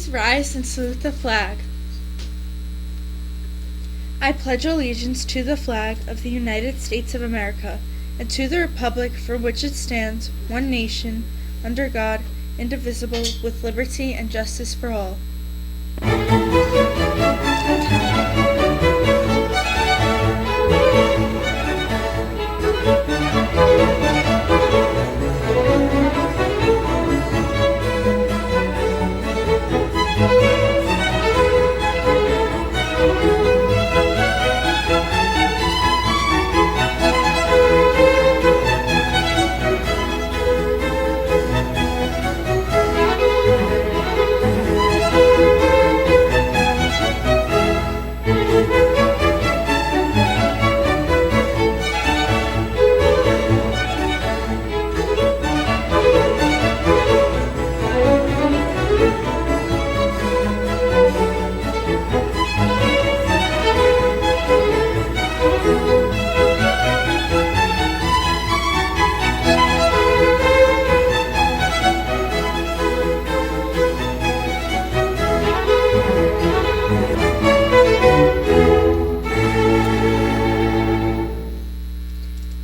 Please rise and salute the flag. I pledge allegiance to the flag of the United States of America and to the republic for which it stands, one nation, under God, indivisible, with liberty and justice for all.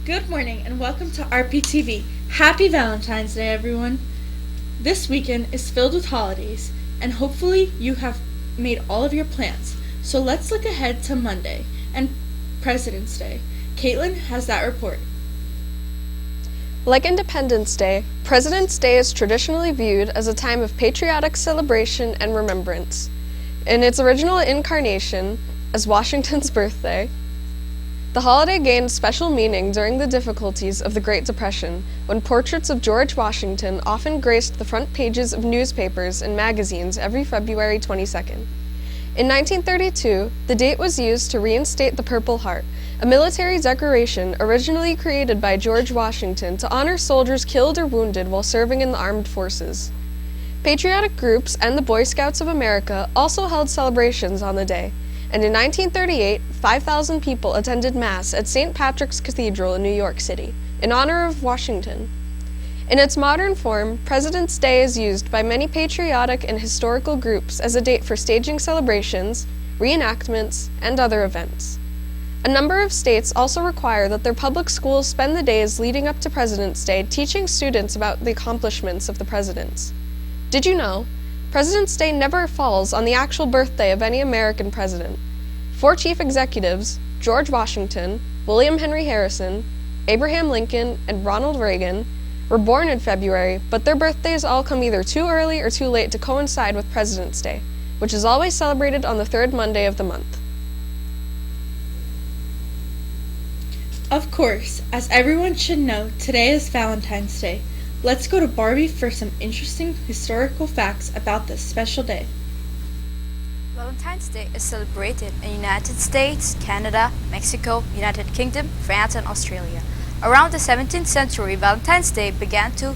Good morning and welcome to RPtv. Happy Valentine's Day, everyone. This weekend is filled with holidays, and hopefully you have made all of your plans. So let's look ahead to Monday and President's Day. Caitlin has that report. Like Independence Day, President's Day is traditionally viewed as a time of patriotic celebration and remembrance. In its original incarnation, as Washington's birthday, the holiday gained special meaning during the difficulties of the Great Depression, when portraits of George Washington often graced the front pages of newspapers and magazines every February 22nd. In 1932, the date was used to reinstate the Purple Heart, a military decoration originally created by George Washington to honor soldiers killed or wounded while serving in the armed forces. Patriotic groups and the Boy Scouts of America also held celebrations on the day, and in 1938, 5,000 people attended Mass at St. Patrick's Cathedral in New York City, in honor of Washington. In its modern form, President's Day is used by many patriotic and historical groups as a date for staging celebrations, reenactments, and other events. A number of states also require that their public schools spend the days leading up to President's Day teaching students about the accomplishments of the presidents. Did you know? President's Day never falls on the actual birthday of any American president. 4 chief executives, George Washington, William Henry Harrison, Abraham Lincoln, and Ronald Reagan, were born in February, but their birthdays all come either too early or too late to coincide with President's Day, which is always celebrated on the 3rd Monday of the month. Of course, as everyone should know, today is Valentine's Day. Let's go to Barbie for some interesting historical facts about this special day. Valentine's Day is celebrated in the United States, Canada, Mexico, United Kingdom, France, and Australia. Around the 17th century, Valentine's Day began to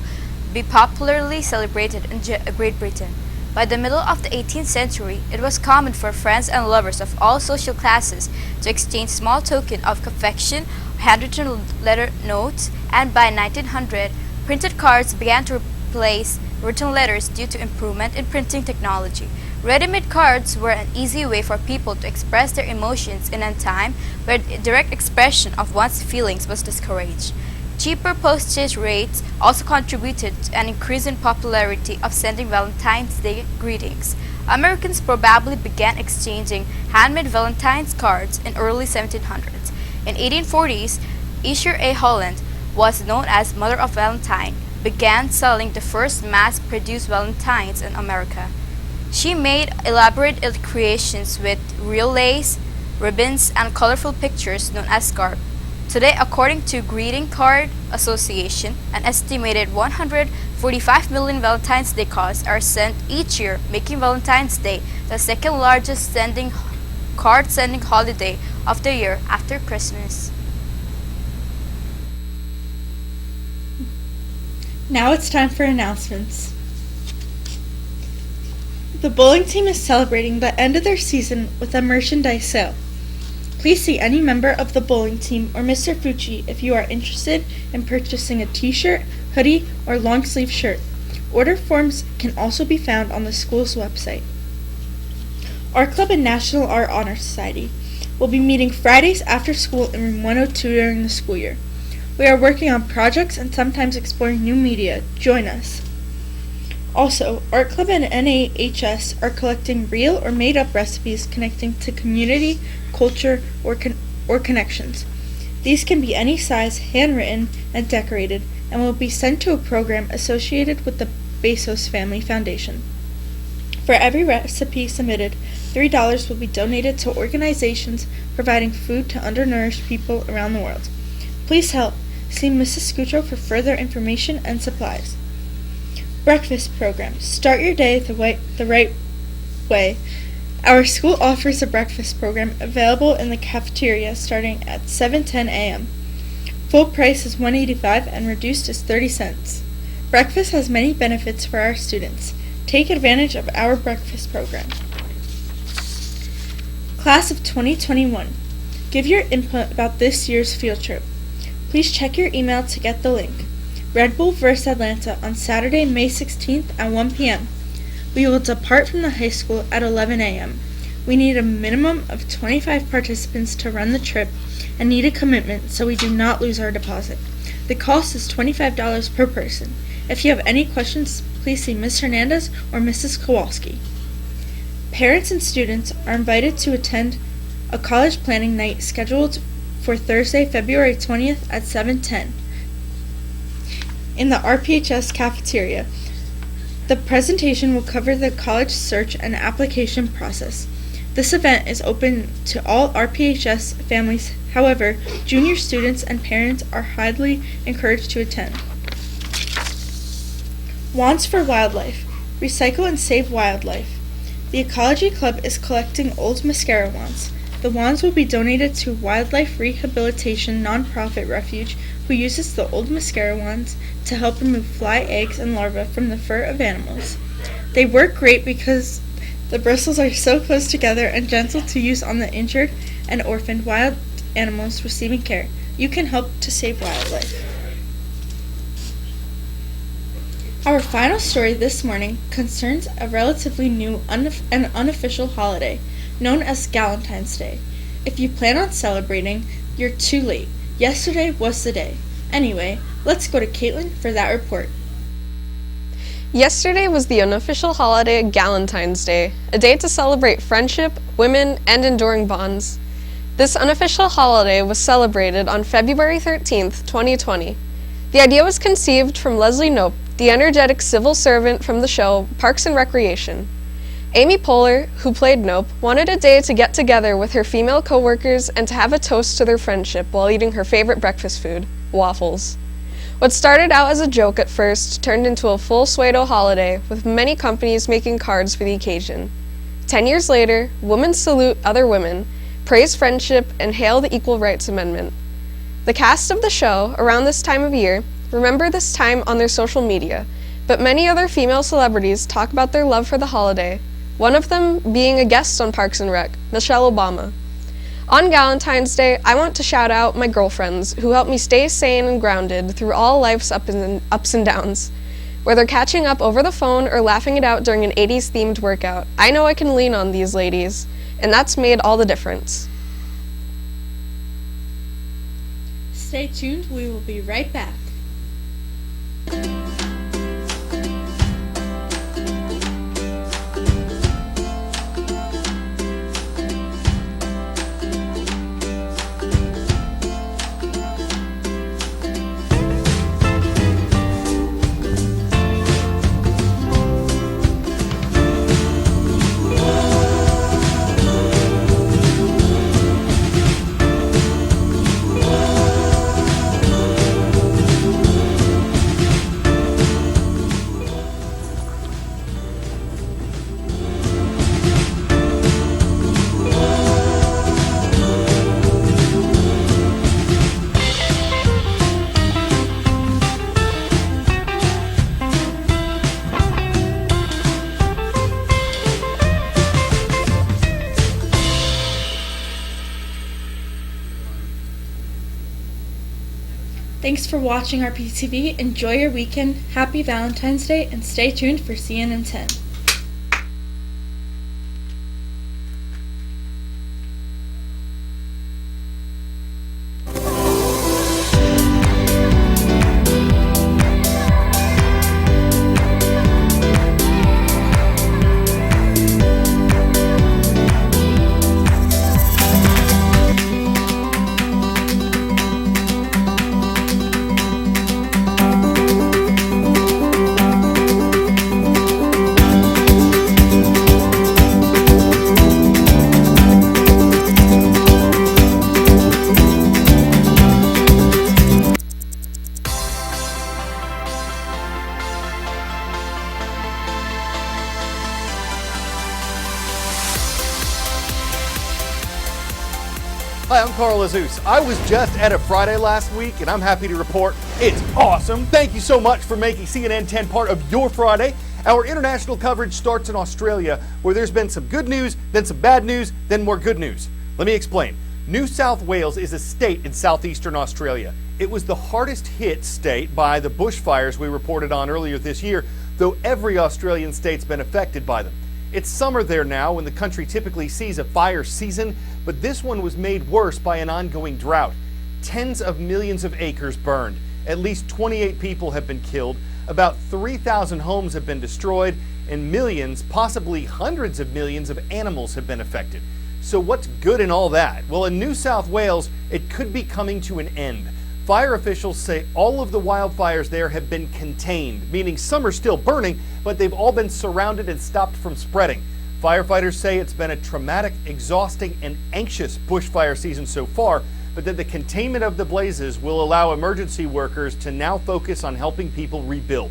be popularly celebrated in Great Britain. By the middle of the 18th century, it was common for friends and lovers of all social classes to exchange small tokens of affection, handwritten letter notes, and by 1900, printed cards began to replace written letters due to improvement in printing technology. Ready-made cards were an easy way for people to express their emotions in a time where direct expression of one's feelings was discouraged. Cheaper postage rates also contributed to an increase in popularity of sending Valentine's Day greetings. Americans probably began exchanging handmade Valentine's cards in early 1700s. In 1840s, Isher A. Holland, was known as Mother of Valentine, began selling the first mass-produced valentines in America. She made elaborate creations with real lace, ribbons, and colorful pictures known as scarf. Today, according to Greeting Card Association, an estimated 145 million Valentine's Day cards are sent each year, making Valentine's Day the second largest card-sending holiday of the year after Christmas. Now it's time for announcements. The bowling team is celebrating the end of their season with a merchandise sale. Please see any member of the bowling team or Mr. Fucci if you are interested in purchasing a t-shirt, hoodie, or long sleeve shirt. Order forms can also be found on the school's website. Art Club and National Art Honor Society will be meeting Fridays after school in room 102 during the school year. We are working on projects and sometimes exploring new media. Join us. Also, Art Club and NAHS are collecting real or made-up recipes connecting to community, culture, or connections. These can be any size, handwritten, and decorated, and will be sent to a program associated with the Bezos Family Foundation. For every recipe submitted, $3 will be donated to organizations providing food to undernourished people around the world. Please help. See Mrs. Scucho for further information and supplies. Breakfast program. Start your day the right way. Our school offers a breakfast program available in the cafeteria starting at 7:10 a.m. Full price is $1.85 and reduced is 30 cents. Breakfast has many benefits for our students. Take advantage of our breakfast program. Class of 2021. Give your input about this year's field trip. Please check your email to get the link. Red Bull vs. Atlanta on Saturday, May 16th at 1 p.m. We will depart from the high school at 11 a.m. We need a minimum of 25 participants to run the trip and need a commitment so we do not lose our deposit. The cost is $25 per person. If you have any questions, please see Ms. Hernandez or Mrs. Kowalski. Parents and students are invited to attend a college planning night scheduled for Thursday, February 20th at 7:10 in the RPHS cafeteria. The presentation will cover the college search and application process. This event is open to all RPHS families. However, junior students and parents are highly encouraged to attend. Wands for Wildlife. Recycle and save wildlife. The Ecology Club is collecting old mascara wands. The wands will be donated to Wildlife Rehabilitation Nonprofit Refuge, who uses the old mascara wands to help remove fly eggs and larvae from the fur of animals. They work great because the bristles are so close together and gentle to use on the injured and orphaned wild animals receiving care. You can help to save wildlife. Our final story this morning concerns a relatively new and unofficial holiday known as Galentine's Day. If you plan on celebrating, you're too late. Yesterday was the day. Anyway, let's go to Caitlin for that report. Yesterday was the unofficial holiday Galentine's Day, a day to celebrate friendship, women, and enduring bonds. This unofficial holiday was celebrated on February 13th, 2020. The idea was conceived from Leslie Knope, the energetic civil servant from the show Parks and Recreation. Amy Poehler, who played Knope, wanted a day to get together with her female co-workers and to have a toast to their friendship while eating her favorite breakfast food, waffles. What started out as a joke at first turned into a full pseudo holiday, with many companies making cards for the occasion. 10 years later, women salute other women, praise friendship, and hail the Equal Rights Amendment. The cast of the show, around this time of year, remember this time on their social media, but many other female celebrities talk about their love for the holiday, one of them being a guest on Parks and Rec, Michelle Obama. On Galentine's Day, I want to shout out my girlfriends who helped me stay sane and grounded through all life's ups and downs. Whether catching up over the phone or laughing it out during an 80s themed workout, I know I can lean on these ladies, and that's made all the difference. Stay tuned, we will be right back. Thanks for watching RPtv. Enjoy your weekend. Happy Valentine's Day and stay tuned for CNN 10. Hi, I'm Carl Azus. I was just at a Friday last week, and I'm happy to report it's awesome. Thank you so much for making CNN 10 part of your Friday. Our international coverage starts in Australia, where there's been some good news, then some bad news, then more good news. Let me explain. New South Wales is a state in southeastern Australia. It was the hardest hit state by the bushfires we reported on earlier this year, though every Australian state's been affected by them. It's summer there now, when the country typically sees a fire season, but this one was made worse by an ongoing drought. Tens of millions of acres burned. At least 28 people have been killed. About 3,000 homes have been destroyed, and millions, possibly hundreds of millions of animals have been affected. So what's good in all that? Well, in New South Wales, it could be coming to an end. Fire officials say all of the wildfires there have been contained, meaning some are still burning, but they've all been surrounded and stopped from spreading. Firefighters say it's been a traumatic, exhausting, and anxious bushfire season so far, but that the containment of the blazes will allow emergency workers to now focus on helping people rebuild.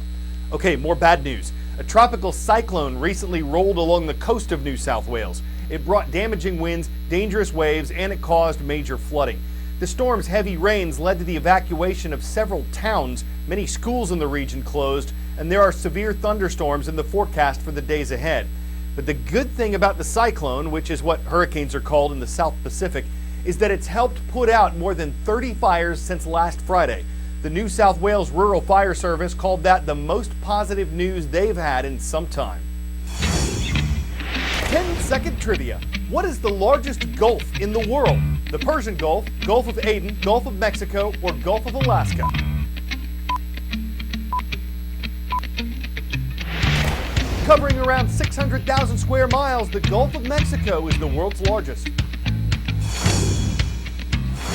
Okay, more bad news. A tropical cyclone recently rolled along the coast of New South Wales. It brought damaging winds, dangerous waves, and it caused major flooding. The storm's heavy rains led to the evacuation of several towns. Many schools in the region closed, and there are severe thunderstorms in the forecast for the days ahead. But the good thing about the cyclone, which is what hurricanes are called in the South Pacific, is that it's helped put out more than 30 fires since last Friday. The New South Wales Rural Fire Service called that the most positive news they've had in some time. 10-second trivia. What is the largest gulf in the world? The Persian Gulf, Gulf of Aden, Gulf of Mexico, or Gulf of Alaska? Covering around 600,000 square miles, the Gulf of Mexico is the world's largest.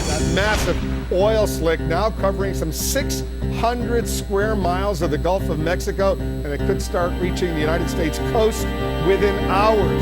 That massive oil slick now covering some 600 square miles of the Gulf of Mexico, and it could start reaching the United States coast within hours.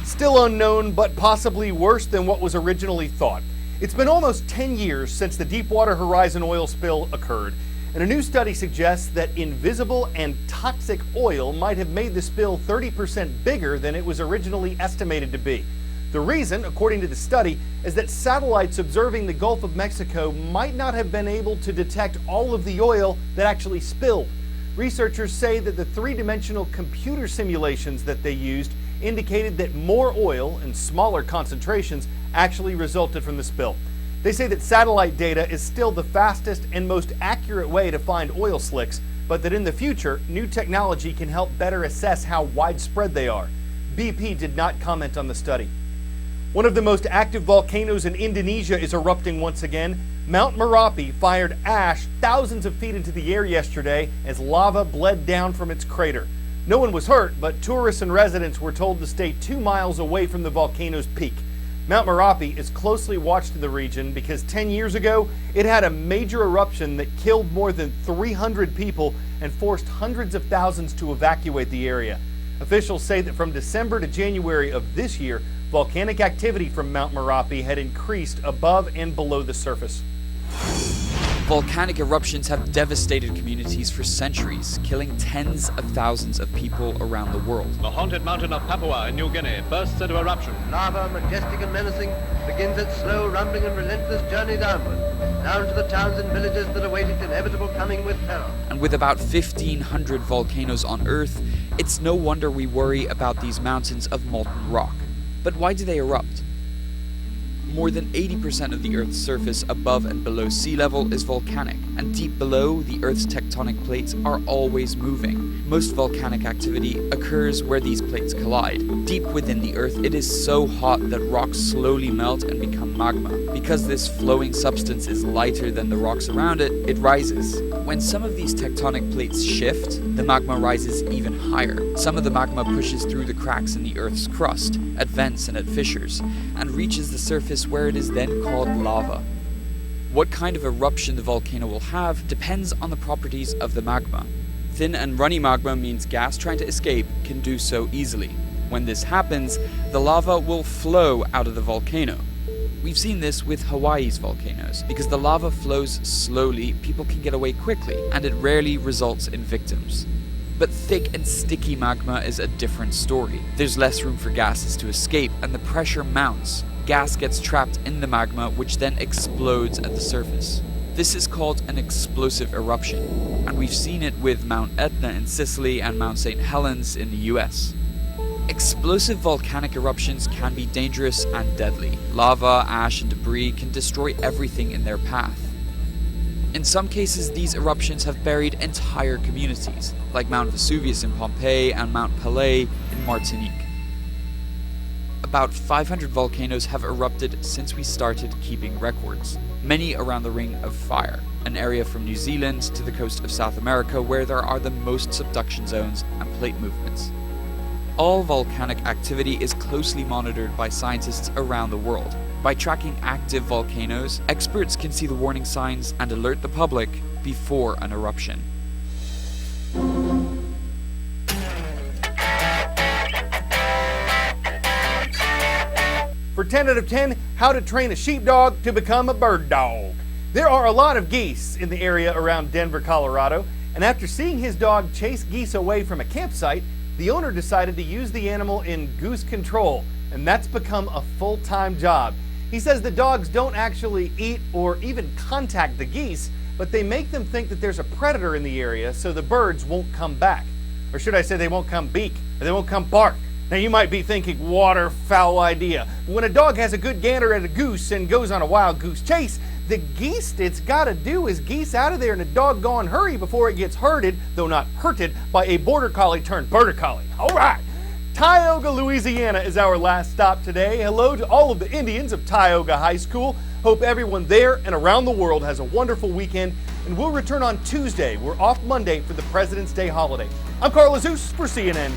Still unknown, but possibly worse than what was originally thought. It's been almost 10 years since the Deepwater Horizon oil spill occurred, and a new study suggests that invisible and toxic oil might have made the spill 30% bigger than it was originally estimated to be. The reason, according to the study, is that satellites observing the Gulf of Mexico might not have been able to detect all of the oil that actually spilled. Researchers say that the three-dimensional computer simulations that they used indicated that more oil in smaller concentrations actually resulted from the spill. They say that satellite data is still the fastest and most accurate way to find oil slicks, but that in the future, new technology can help better assess how widespread they are. BP did not comment on the study. One of the most active volcanoes in Indonesia is erupting once again. Mount Merapi fired ash thousands of feet into the air yesterday as lava bled down from its crater. No one was hurt, but tourists and residents were told to stay 2 miles away from the volcano's peak. Mount Merapi is closely watched in the region because 10 years ago, it had a major eruption that killed more than 300 people and forced hundreds of thousands to evacuate the area. Officials say that from December to January of this year, volcanic activity from Mount Merapi had increased above and below the surface. Volcanic eruptions have devastated communities for centuries, killing tens of thousands of people around the world. The haunted mountain of Papua in New Guinea bursts into eruption. Lava, majestic and menacing, begins its slow, rumbling and relentless journey downward, down to the towns and villages that await its inevitable coming with terror. And with about 1,500 volcanoes on Earth, it's no wonder we worry about these mountains of molten rock. But why do they erupt? More than 80% of the Earth's surface above and below sea level is volcanic, and deep below, the Earth's tectonic plates are always moving. Most volcanic activity occurs where these plates collide. Deep within the Earth, it is so hot that rocks slowly melt and become magma. Because this flowing substance is lighter than the rocks around it, it rises. When some of these tectonic plates shift, the magma rises even higher. Some of the magma pushes through the cracks in the Earth's crust, at vents and at fissures, and reaches the surface where it is then called lava. What kind of eruption the volcano will have depends on the properties of the magma. Thin and runny magma means gas trying to escape can do so easily. When this happens, the lava will flow out of the volcano. We've seen this with Hawaii's volcanoes. Because the lava flows slowly, people can get away quickly, and it rarely results in victims. But thick and sticky magma is a different story. There's less room for gases to escape, and the pressure mounts. Gas gets trapped in the magma, which then explodes at the surface. This is called an explosive eruption, and we've seen it with Mount Etna in Sicily and Mount St. Helens in the US. Explosive volcanic eruptions can be dangerous and deadly. Lava, ash, and debris can destroy everything in their path. In some cases, these eruptions have buried entire communities, like Mount Vesuvius in Pompeii and Mount Pelée in Martinique. About 500 volcanoes have erupted since we started keeping records, many around the Ring of Fire, an area from New Zealand to the coast of South America where there are the most subduction zones and plate movements. All volcanic activity is closely monitored by scientists around the world. By tracking active volcanoes, experts can see the warning signs and alert the public before an eruption. For 10 out of 10, how to train a sheepdog to become a bird dog. There are a lot of geese in the area around Denver, Colorado, and after seeing his dog chase geese away from a campsite, the owner decided to use the animal in goose control, and that's become a full-time job. He says the dogs don't actually eat or even contact the geese, but they make them think that there's a predator in the area so the birds won't come back. Or should I say they won't come beak, or they won't come bark. Now you might be thinking, waterfowl idea. But when a dog has a good gander at a goose and goes on a wild goose chase, the geese it's gotta do is geese out of there in a doggone hurry before it gets herded, though not hurted, by a border collie turned border collie. All right. Tioga, Louisiana is our last stop today. Hello to all of the Indians of Tioga High School. Hope everyone there and around the world has a wonderful weekend, and we'll return on Tuesday. We're off Monday for the President's Day holiday. I'm Carl Azus for CNN.